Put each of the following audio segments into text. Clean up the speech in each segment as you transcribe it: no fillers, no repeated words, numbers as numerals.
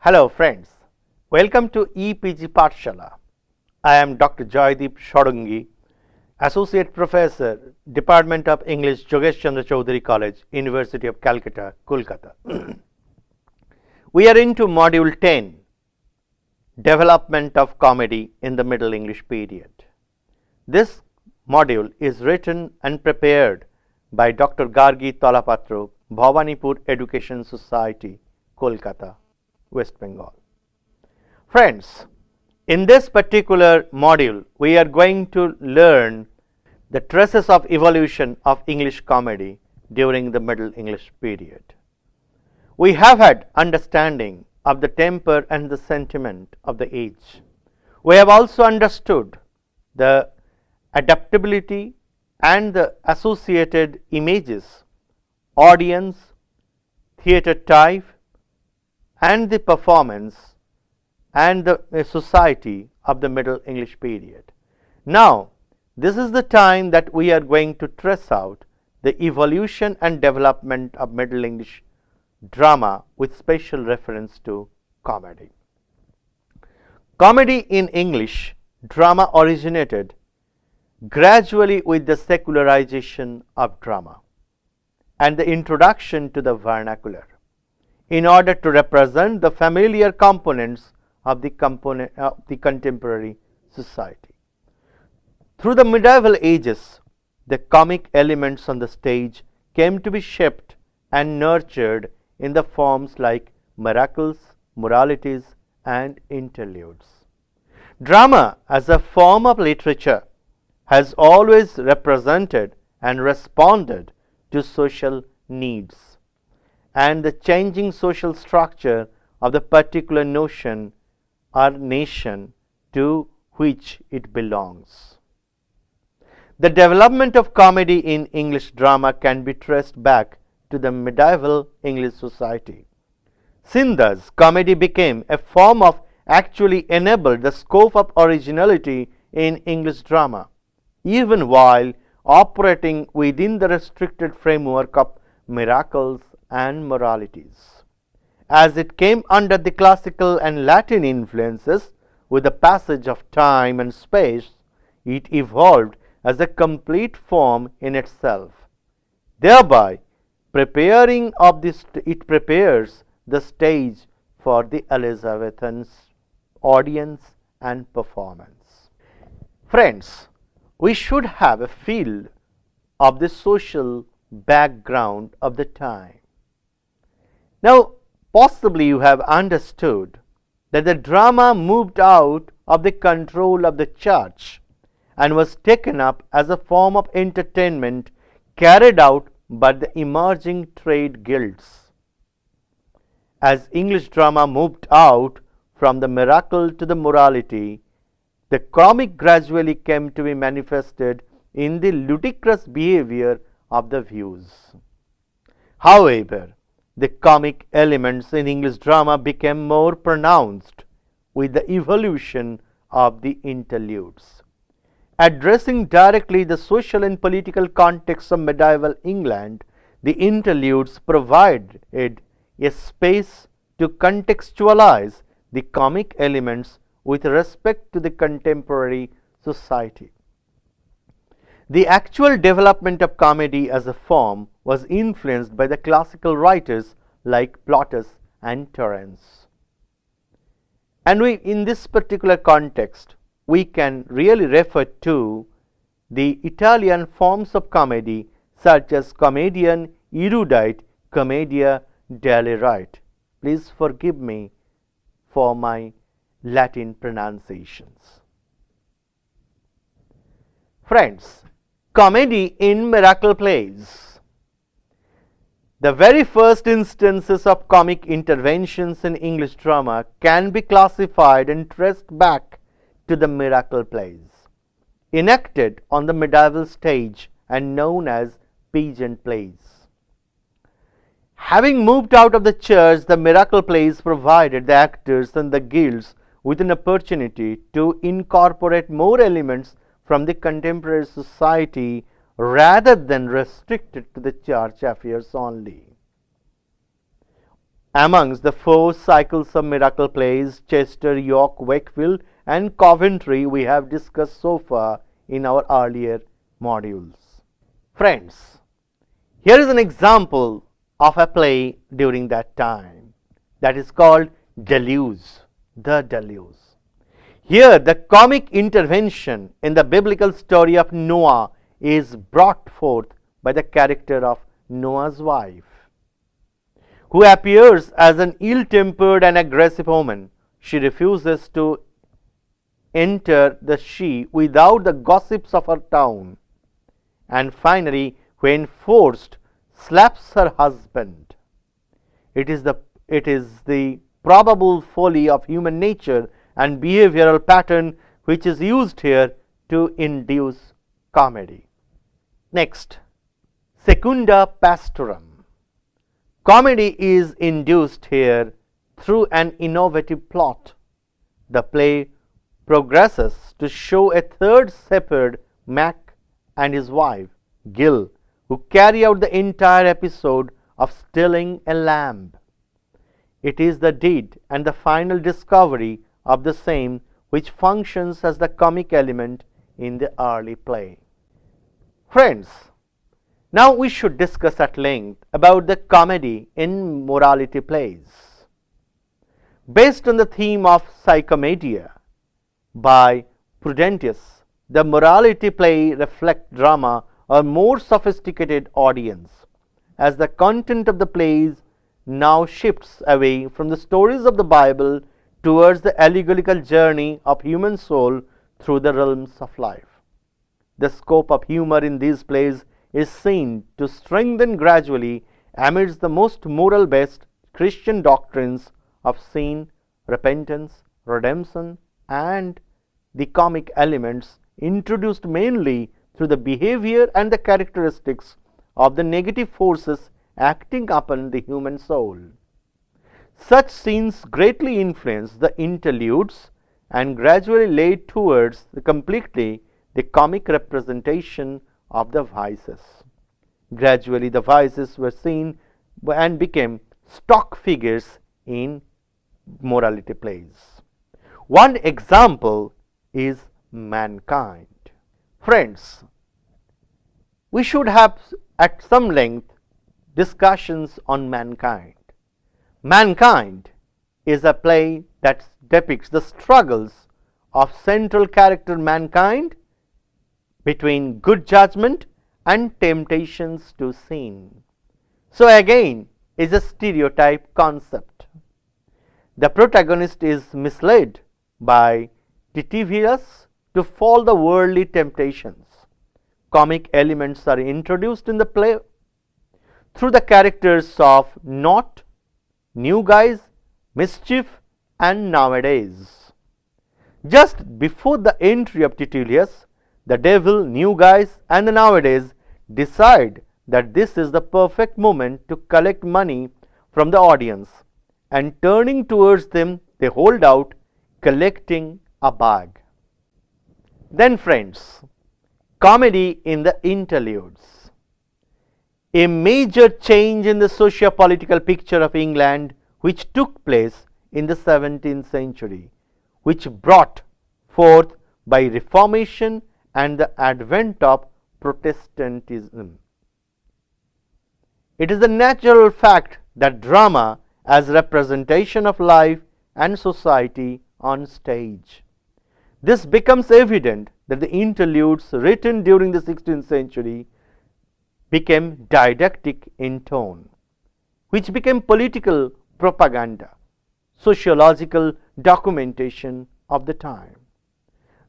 Hello friends, welcome to EPG Pathshala. I am Dr. Joydeep Shodungi, Associate Professor, Department of English, Jogesh Chandra Chaudhary College, University of Calcutta, Kolkata. We are into Module 10, Development of Comedy in the Middle English Period. This module is written and prepared by Dr. Gargi Talapatro, Bhavanipur Education Society, Kolkata, West Bengal. Friends, in this particular module, we are going to learn the traces of evolution of English comedy during the Middle English period. We have had understanding of the temper and the sentiment of the age. We have also understood the adaptability and the associated images, audience, theatre type, and the performance and the society of the Middle English period. Now, this is the time that we are going to trace out the evolution and development of Middle English drama with special reference to comedy. Comedy in English drama originated gradually with the secularization of drama and the introduction to the vernacular in order to represent the familiar components of the contemporary society. Through the medieval ages, the comic elements on the stage came to be shaped and nurtured in the forms like miracles, moralities, and interludes. Drama as a form of literature has always represented and responded to social needs and the changing social structure of the particular notion or nation to which it belongs. The development of comedy in English drama can be traced back to the medieval English society. Since thus, comedy became a form of actually enabled the scope of originality in English drama, even while operating within the restricted framework of miracles and moralities. As it came under the classical and Latin influences, with the passage of time and space, it evolved as a complete form in itself. Thereby, it prepares the stage for the Elizabethan audience and performance. Friends, we should have a feel of the social background of the time. Now, possibly you have understood that the drama moved out of the control of the church and was taken up as a form of entertainment carried out by the emerging trade guilds. As English drama moved out from the miracle to the morality, the comic gradually came to be manifested in the ludicrous behavior of the views. However, the comic elements in English drama became more pronounced with the evolution of the interludes. Addressing directly the social and political context of medieval England, the interludes provided a space to contextualize the comic elements with respect to the contemporary society. The actual development of comedy as a form was influenced by the classical writers like Plautus and Terence. And in this particular context, we can really refer to the Italian forms of comedy such as comedian erudite, commedia dell'erudite. Please forgive me for my Latin pronunciations. Friends, comedy in miracle plays. The very first instances of comic interventions in English drama can be classified and traced back to the miracle plays, enacted on the medieval stage and known as pageant plays. Having moved out of the church, the miracle plays provided the actors and the guilds with an opportunity to incorporate more elements from the contemporary society rather than restricted to the church affairs only. Amongst the 4 cycles of miracle plays, Chester, York, Wakefield, and Coventry we have discussed so far in our earlier modules. Friends, here is an example of a play during that time that is called Deluge, The Deluge. Here, the comic intervention in the biblical story of Noah is brought forth by the character of Noah's wife, who appears as an ill-tempered and aggressive woman. She refuses to enter the sea without the gossips of her town, and finally, when forced, slaps her husband. It is the probable folly of human nature and behavioral pattern which is used here to induce comedy. Next, Secunda Pastorum. Comedy is induced here through an innovative plot. The play progresses to show a third shepherd, Mac, and his wife, Gill, who carry out the entire episode of stealing a lamb. It is the deed and the final discovery of the same which functions as the comic element in the early play. Friends, now we should discuss at length about the comedy in morality plays. Based on the theme of Psychomedia by Prudentius, the morality play reflects drama or more sophisticated audience, as the content of the plays now shifts away from the stories of the Bible towards the allegorical journey of human soul through the realms of life. The scope of humor in these plays is seen to strengthen gradually amidst the most moral-based Christian doctrines of sin, repentance, redemption, and the comic elements introduced mainly through the behavior and the characteristics of the negative forces acting upon the human soul. Such scenes greatly influence the interludes and gradually led towards completely the comic representation of the vices. Gradually the vices were seen and became stock figures in morality plays. One example is Mankind. Friends, we should have at some length discussions on Mankind. Mankind is a play that depicts the struggles of central character Mankind between good judgment and temptations to sin. So again is a stereotype concept. The protagonist is misled by Titivius to follow the worldly temptations. Comic elements are introduced in the play through the characters of Not, New Guys, Mischief, and Nowadays. Just before the entry of Titivius, the devil, New Guys, and the Nowadays decide that this is the perfect moment to collect money from the audience, and turning towards them, they hold out, collecting a bag. Then friends, comedy in the interludes. A major change in the socio-political picture of England which took place in the 17th century, which brought forth by Reformation and the advent of Protestantism. It is a natural fact that drama as representation of life and society on stage. This becomes evident that the interludes written during the 16th century became didactic in tone, which became political propaganda, sociological documentation of the time.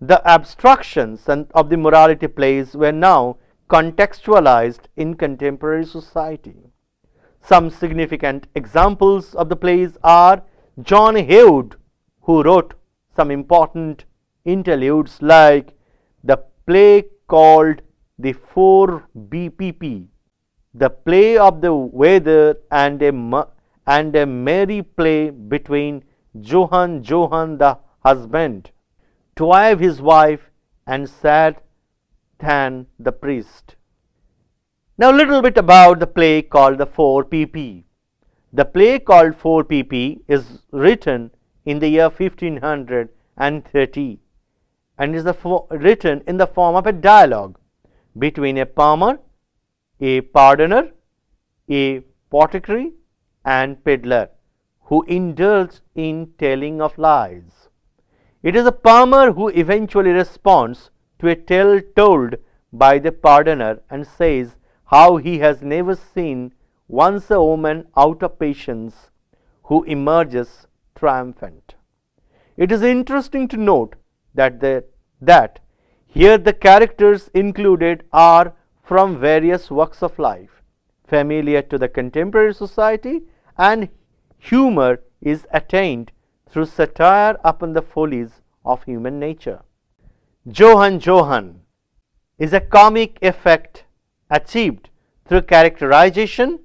The abstractions of the morality plays were now contextualized in contemporary society. Some significant examples of the plays are John Hewd, who wrote some important interludes like the play called The 4BPP, the play of the weather, and a merry play between Johann the husband, Twive his wife, and Satan the priest. Now a little bit about the play called the 4PP. The play called 4PP is written in the year 1530 and is written in the form of a dialogue between a palmer, a pardoner, a apothecary and peddler who indulge in telling of lies. It is a palmer who eventually responds to a tale told by the pardoner and says how he has never seen once a woman out of patience who emerges triumphant. It is interesting to note that here the characters included are from various walks of life, familiar to the contemporary society, and humor is attained through satire upon the follies of human nature. Johann Johann is a comic effect achieved through characterization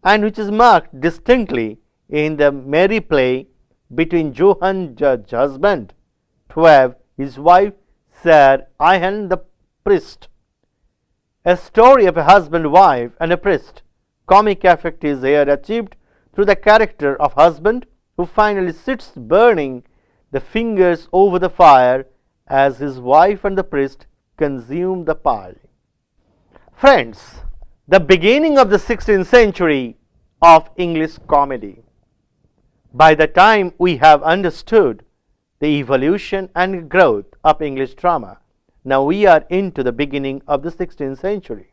and which is marked distinctly in the merry play between Johann Judge's husband, Twave, his wife, Sir Ihan the priest. A story of a husband, wife, and a priest. Comic effect is here achieved through the character of husband who finally sits burning the fingers over the fire as his wife and the priest consume the pie. Friends, the beginning of the 16th century of English comedy. By the time we have understood the evolution and growth of English drama, now we are into the beginning of the 16th century.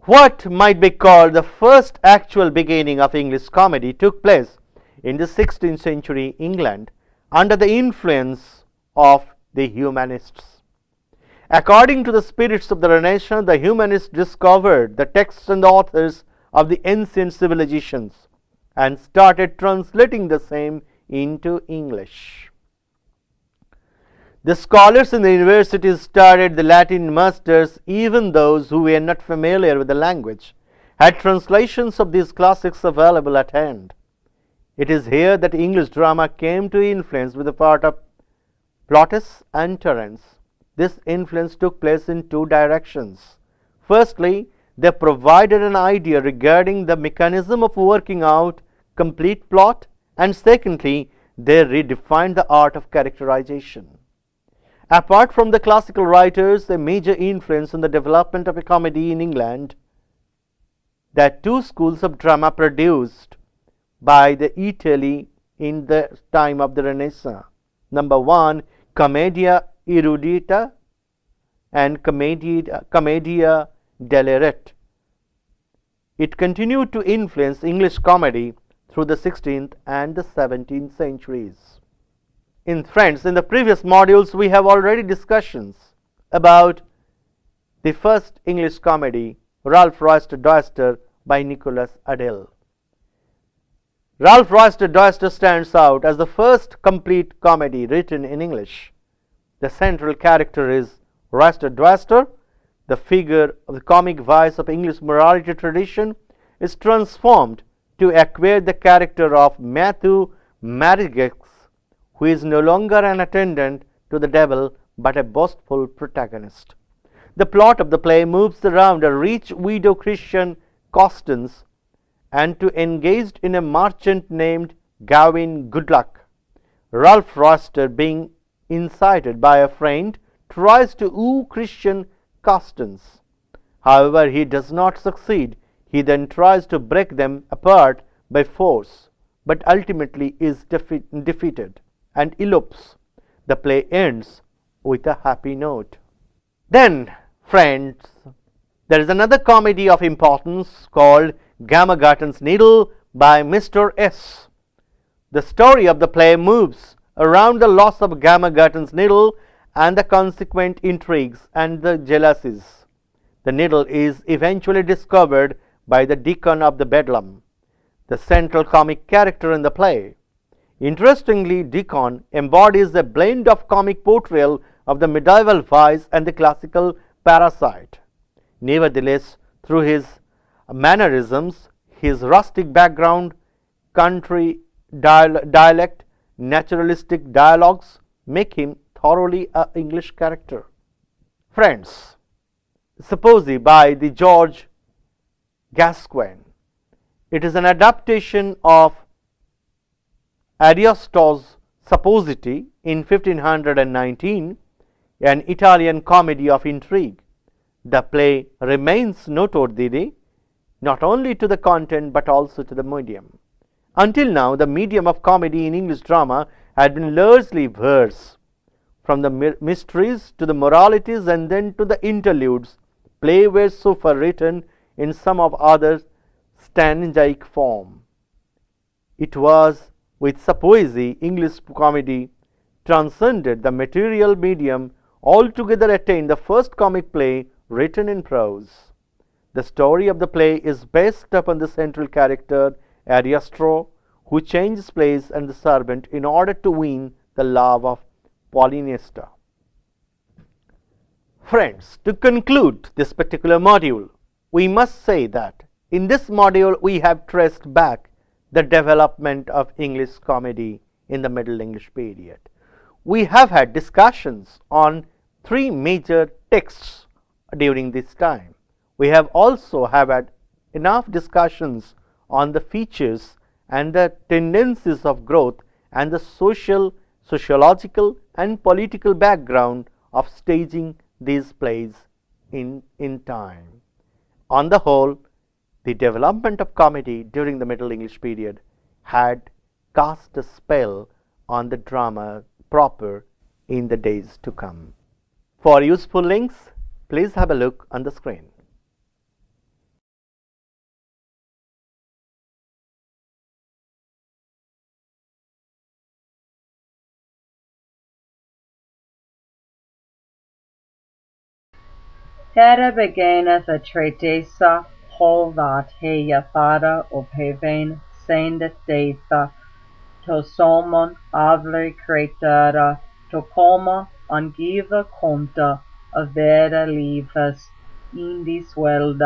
What might be called the first actual beginning of English comedy took place in the 16th century England under the influence of the humanists. According to the spirits of the Renaissance, the humanists discovered the texts and the authors of the ancient civilizations and started translating the same into English. The scholars in the universities studied the Latin masters, even those who were not familiar with the language had translations of these classics available at hand. It is here that English drama came to influence with the part of Plautus and Terence. This influence took place in two directions. Firstly, they provided an idea regarding the mechanism of working out complete plot, and secondly, they redefined the art of characterization. Apart from the classical writers, a major influence on the development of a comedy in England, that two schools of drama produced by the Italy in the time of the Renaissance. Number one, Commedia erudita and Commedia dell'arte. It continued to influence English comedy through the 16th and the 17th centuries. In the previous modules we have already discussions about the first English comedy, Ralph Roister Doister by Nicholas Adele. Ralph Roister Doister stands out as the first complete comedy written in English. The central character is Roister Doister. The figure of the comic vice of English morality tradition is transformed to acquire the character of Matthew Marigix, who is no longer an attendant to the devil but a boastful protagonist. The plot of the play moves around a rich widow Christian Constance and to engaged in a merchant named Gavin Goodluck. Ralph Roister, being incited by a friend, tries to woo Christian Constance. However, he does not succeed. He then tries to break them apart by force, but ultimately is defeated and elopes. The play ends with a happy note. Then, friends, there is another comedy of importance called Gamma Gutton's Needle by Mr. S. The story of the play moves around the loss of Gamma Gutton's needle and the consequent intrigues and the jealousies. The needle is eventually discovered by the deacon of the Bedlam, the central comic character in the play. Interestingly, Deacon embodies a blend of comic portrayal of the medieval vice and the classical parasite. Nevertheless, through his mannerisms, his rustic background, country dialect, naturalistic dialogues make him thoroughly an English character. Friends, Supposy by the George Gascoigne It is an adaptation of Ariosto's Suppositi in 1519, an Italian comedy of intrigue. The play remains noteworthy not only to the content but also to the medium. Until now, the medium of comedy in English drama had been largely verse. From the mysteries to the moralities and then to the interludes, plays were so far written in some of other stanzaic form. It was with Suppositi English comedy transcended the material medium, altogether attained the first comic play written in prose. The story of the play is based upon the central character Ariosto, who changes place and the servant in order to win the love of Polynesta. Friends, to conclude this particular module, we must say that in this module we have traced back the development of English comedy in the Middle English period. We have had discussions on three major texts during this time. We have also had enough discussions on the features and the tendencies of growth and the sociological and political background of staging these plays in time. On the whole, the development of comedy during the Middle English period had cast a spell on the drama proper in the days to come. For useful links, please have a look on the screen. Here beginneth a treatise, whole that heia fara opeven sendeth deitha, to somon avri creatura, to coma and give conta of vera lives in this world,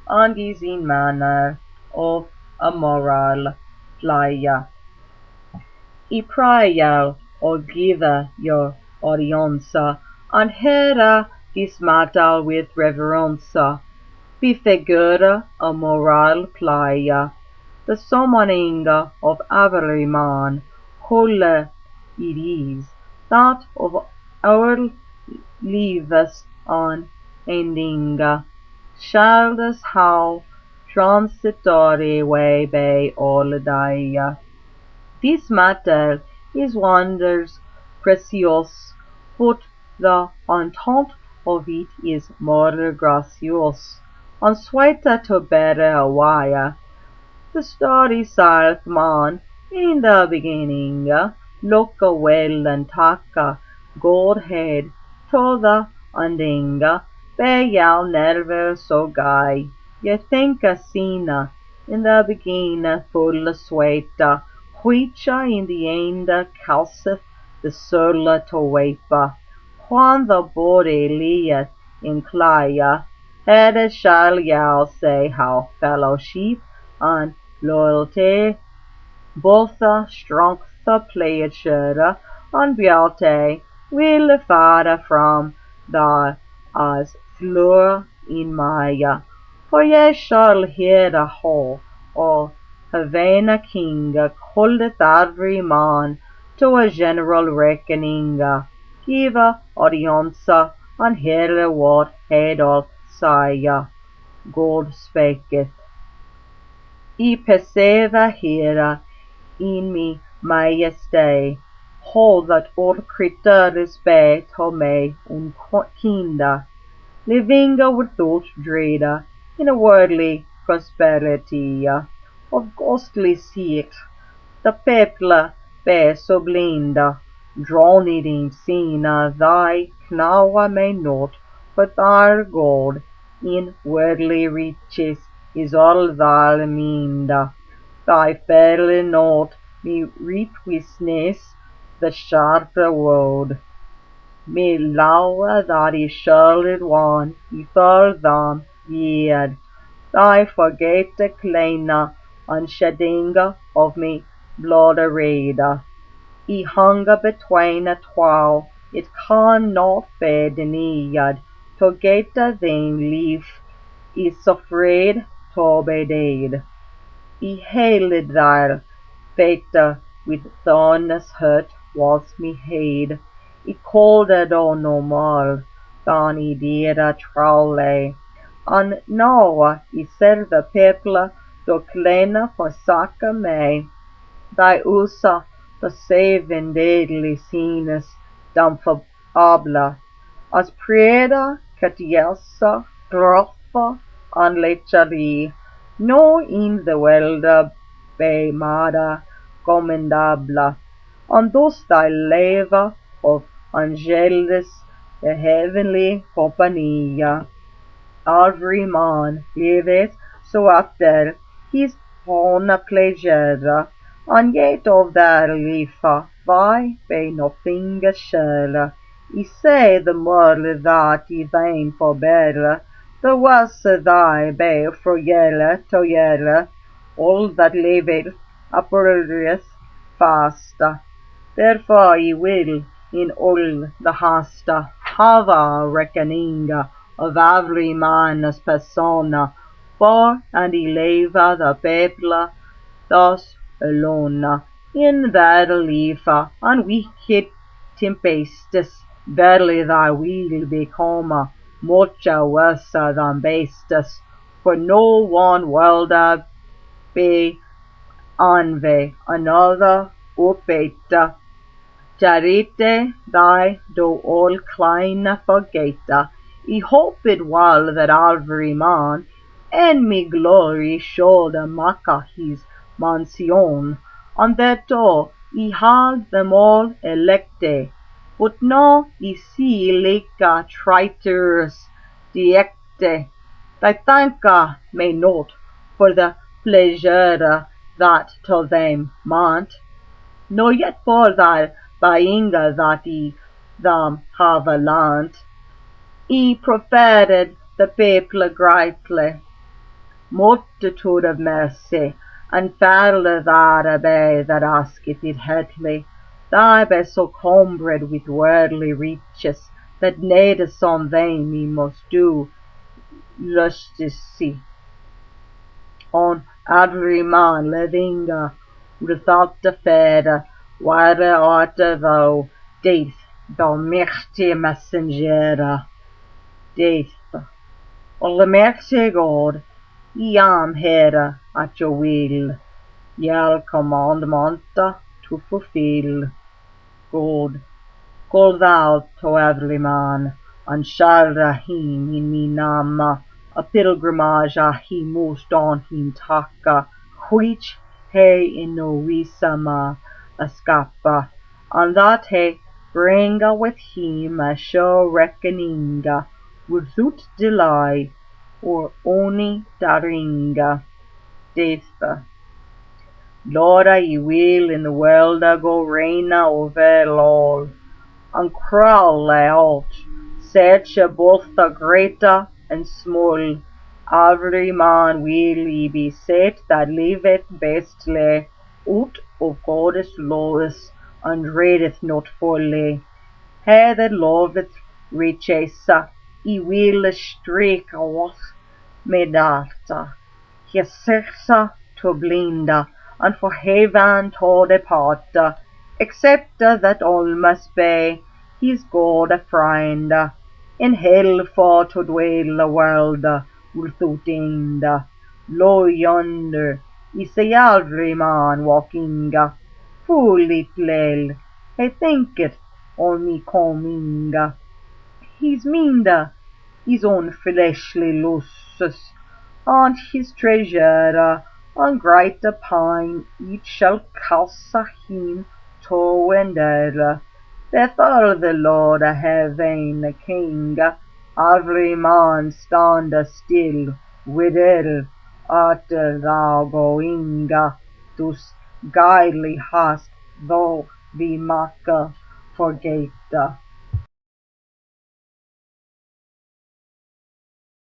and is in manner of a moral playa. I praia o give your audience, and here this matter with reverence, befigure a moral playa, the summoning of every man, whole it is, that of our lives unending, shall this how transitory way be all day. This matter is wonders precious, but the intent of it is more gracious, and sweeter to bear away. The story saith man in the beginning, look well and take good heed to the ending, be y'all never so gay, ye think a scene in the beginning full sweet, which in the end causeth the soul to weep. When the body lieth in clay, here shall y'all say how fellowship and loyalty, both strength, pleasure, and beauty, will fare from the as floor in Maya. For ye shall hear the whole of Havana king calleth every man to a general reckoning. Give audience and hear what he doth say. God speaketh. I perceive here in me majesty, how that all creatures be to me unkind, living without dread, in a worldly prosperity, of ghostly seek, the people be so blind, drowned in sin, thy now may not, but our God in worldly riches is all thy mind. Thy fairly not me reap witness the sharp word. Me lower that is surely one, before them yet. Thy forget the kleiner and shedding of me blood red. I hunger between a twelve, it cannot be denied. To get them life is afraid to be dead. I hele där feta with thornless hurt was me heid. I kolde då normal, dan I dera traule. An nawa I selve pepla då klena forsaka mig. Thy usa the saving deadly sinus dam abla. As preda catielsa groffa an lechari. No in the welda be mada commendabla. On thus thy leva of angelis the heavenly compania. Every man liveth so after his own pleasure, and yet of their life thy be nothing shall. I say the more that I vain forbear, the worse thy be frugal toil, all that liveth uproarious fast. Therefore I will in all the haste have a reckoning of every man's persona, for and I leave the people thus alone in their life and wicked tempests. Verily thy will become much worse than bastes, for no one world be anve another upeta. Charite thy do all kleine forgeta. I hope it well that every man and me glory should make his mansion, and that I had them all electe. But now I see like traitors diecte. Thy thank me not for the pleasure that to them meant, nor yet for thy buying that I them have learnt. I preferred the people greatly, multitude of mercy, and fairly that be that asketh it heartily. Thy be so cumbered with worldly riches, that needs on them he must do justice on every man living without the fear, where art thou, death, thou mighty messenger, death. Almighty God, I am here at your will, your commandment to fulfill. God, call thou to every man, and shall him in me name a pilgrimage he must on him take, which he in no wisdom escape, and that he bring with him a sure reckoning, without delay or only daring. Death. Lord, I will in the world go reign over all, and crawl out, search both the great and small. Every man will he be set that liveth bestly, out of God's laws, and readeth not fully. He that loveth riches, he will strike off med data. He seeks to blind, and for heaven to depart, except that all must be his God a friend, in hell for to dwell a world without end. Lo yonder is a every man walking, full little, he thinketh on me coming. His mind his own fleshly lusts, and his treasure on greater pine each shall cause him to wander. Therefore the Lord heaven King, every man stand still, whither art thou going? Thus gladly hast thou the make forget.